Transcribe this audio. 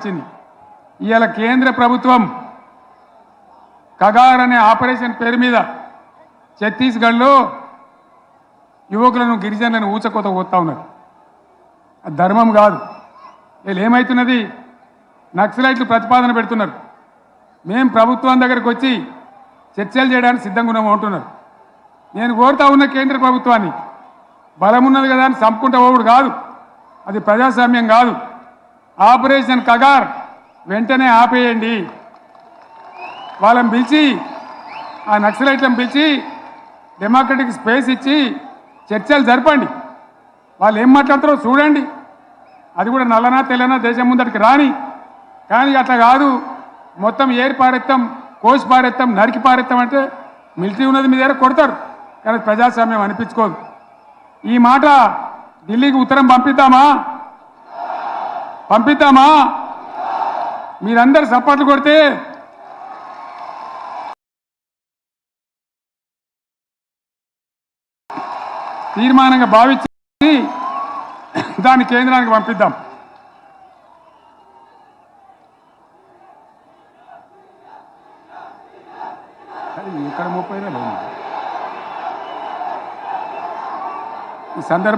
ఇవాళ కేంద్ర ప్రభుత్వం కగార్ అనే ఆపరేషన్ పేరు మీద ఛత్తీస్గఢ్లో యువకులను గిరిజనులను ఊచకోత పోతా ఉన్నారు. అది ధర్మం కాదు. వీళ్ళు ఏమవుతున్నది, నక్సలైట్లు ప్రతిపాదన పెడుతున్నారు. మేము ప్రభుత్వం దగ్గరికి వచ్చి చర్చలు చేయడానికి సిద్ధంగా ఉన్నాము అంటున్నారు. నేను కోరుతా ఉన్న కేంద్ర ప్రభుత్వాన్ని, బలం ఉన్నది కదా అని చంపుకుంటా పోవుడు కాదు, అది ప్రజాస్వామ్యం కాదు. ఆపరేషన్ కగార్ వెంటనే ఆపేయండి. వాళ్ళని పిలిచి, ఆ నక్సలైట్లను పిలిచి డెమోక్రటిక్ స్పేస్ ఇచ్చి చర్చలు జరపండి. వాళ్ళు ఏం మాట్లాడతారో చూడండి. అది కూడా నల్లనా తెల్లనా దేశం ముందటికి రాని. కానీ అట్లా కాదు, మొత్తం ఏరి పారెత్తాం, కోసి పారెత్తాం, నరికి పారెత్తాం అంటే మిలిటరీ ఉన్నది మీ దగ్గర కొడతారు. కానీ ప్రజాస్వామ్యం అనిపించుకోదు. ఈ మాట ఢిల్లీకి ఉత్తరం పంపిద్దామా? మీరందరూ సపోర్ట్లు కొడితే తీర్మానంగా భావించి దాన్ని కేంద్రానికి పంపిద్దాం. ఇక్కడ 30 ఈ సందర్భం